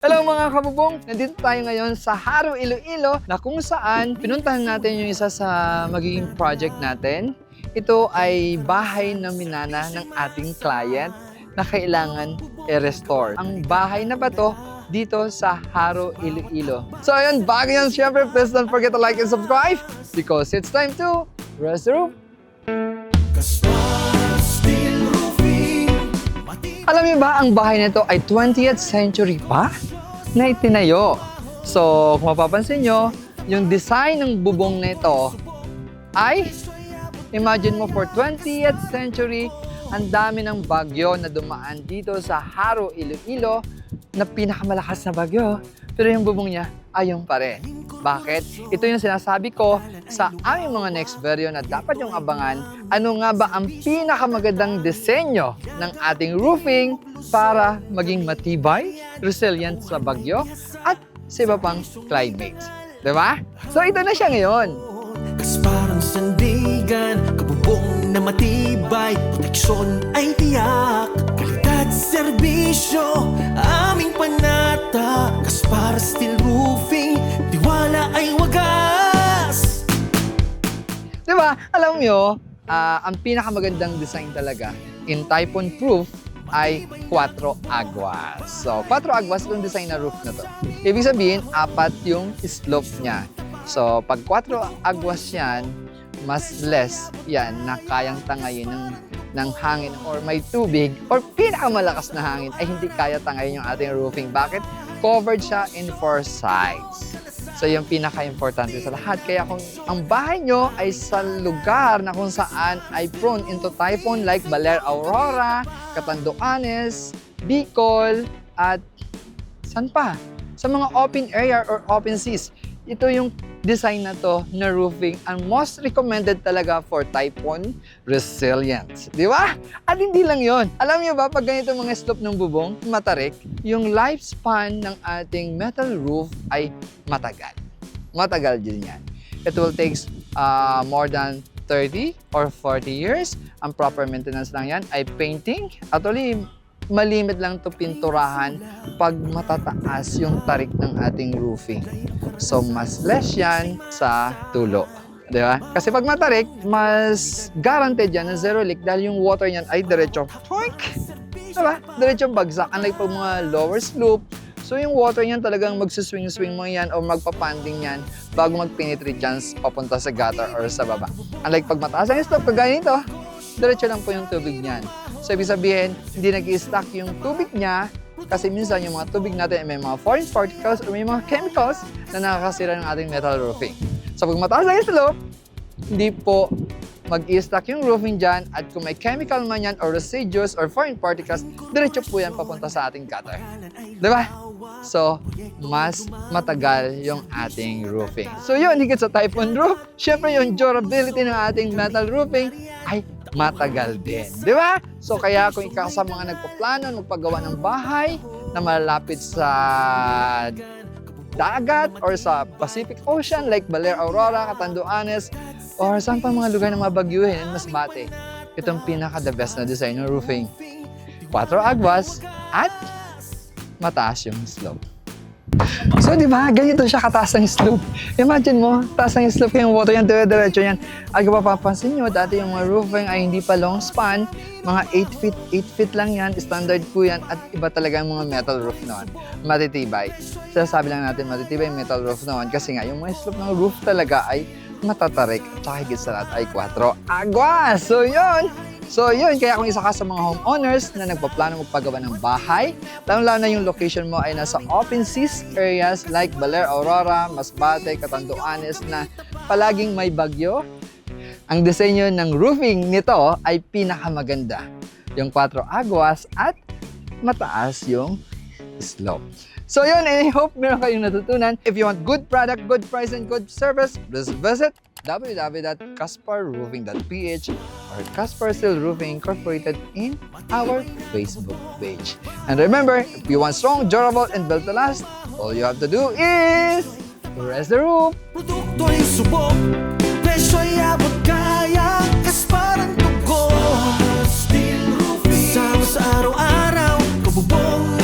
Hello mga kabubong! Nandito tayo ngayon sa Haro, Iloilo na kung saan pinuntahan natin yung isa sa magiging project natin. Ito ay bahay na minana ng ating client na kailangan i-restore. Ang bahay na ba to dito sa Haro, Iloilo. So ayun, bago yan syempre, please don't forget to like and subscribe because it's time to rest the roof. Alam niyo ba, ang bahay nito ay 20th century pa na itinayo. So, kung mapapansin nyo, yung design ng bubong nito ay, imagine mo, for 20th century, ang dami ng bagyo na dumaan dito sa Haro, Iloilo, na pinakamalakas na bagyo. Pero yung bubong niya, ayun pa rin. Bakit? Ito yung sinasabi ko sa aming mga next video na dapat yung abangan. Ano nga ba ang pinakamagandang disenyo ng ating roofing para maging matibay, resilient sa bagyo, at sa iba pang climates. Diba? So ito na siya ngayon. Kasparang sandigan, kabubong na matibay, proteksyon ay tiyak, kalidad serbisyo, aming panata. Kaspar Steel Roofing, tiwala ay wagas. Diba? Alam nyo, ang pinakamagandang design talaga in typhoon proof ay 4 aguas. So, 4 aguas itong design na roof na to. Ibig sabihin, 4 yung slope niya. So, pag 4 aguas yan, mas less yan na kayang tangayin ng hangin or may tubig or pinakamalakas na hangin ay hindi kaya tangayin yung ating roofing. Bakit? Covered siya in 4 sides. So, yung pinaka-importante sa lahat. Kaya kung ang bahay nyo ay sa lugar na kung saan ay prone into typhoon like Baler Aurora, Catanduanes, Bicol, at saan pa? Sa mga open area or open seas. Ito yung design na to na roofing ang most recommended talaga for typhoon resilience. Di ba? At hindi lang yon. Alam niyo ba, pag ganito mga slope ng bubong, matarik, yung lifespan ng ating metal roof ay matagal. Matagal din yan. It will take more than 30 or 40 years. Ang proper maintenance lang yan ay painting. Actually, malimit lang to pinturahan pag matataas yung tarik ng ating roofing. So, mas less yan sa tulo. Di ba? Kasi pag matarik, mas guaranteed yan na zero leak dahil yung water niyan ay diretso. Diba? Diretso bagsak. Unlike pag mga lower slope, so yung water niyan talagang magsuswing-swing mo yan o magpapanding yan bago mag-penetrate dyan papunta sa gutter or sa baba. Unlike pag mataas ang slope, kagaya nito, diretso lang po yung tubig niyan. So, ibig sabihin, hindi nag-i-stack yung tubig niya kasi minsan yung mga tubig natin may mga foreign particles or may mga chemicals na nakakasira ng ating metal roofing. So, pag mataas ang slope, hindi po mag-i-stack yung roofing dyan at kung may chemical man yan or residues or foreign particles, diretso po yan papunta sa ating gutter. Diba? So, mas matagal yung ating roofing. So, yun, higit sa typhoon roof, syempre yung durability ng ating metal roofing ay matagal din. Di ba? So, kaya kung ikaw sa mga nagpaplano, magpagawa ng bahay na malalapit sa dagat or sa Pacific Ocean like Baler Aurora, Catanduanes, or saan pa mga lugar na mabagyuhin in Masbate, itong pinaka-the best na design ng roofing. 4 agwas at mataas yung slope. So, di ba? Ganito siya kataas ang slope. Imagine mo, taas ang slope yung water yan, dire-diretso yan. At kung mapapansin nyo, dati yung mga roofing ay hindi pa long span, mga 8 feet lang yan, standard po yan, at iba talaga yung mga metal roof noon. Matitibay. Sasabi lang natin matitibay yung metal roof noon kasi nga, yung mga slope ng roof talaga ay matatarik. At higit sa lahat ay 4 agwas. So, yun, kaya kung isa ka sa mga homeowners na nagpaplano magpagawa ng bahay, lalo na yung location mo ay nasa open seas areas like Baler Aurora, Masbate, Catanduanes na palaging may bagyo, ang disenyo ng roofing nito ay pinakamaganda. Yung 4 agwas at mataas yung slope. So yun, and I hope meron kayong natutunan. If you want good product, good price, and good service, please visit www.kasparroofing.ph or Kaspar Steel Roofing Incorporated in our Facebook page. And remember, if you want strong, durable, and built to last, all you have to do is rest the roof. Produkto ay subok, presyo ay abot kaya, Kaspar ang tugon. Steel Roofing, sama sa araw-araw, kabubong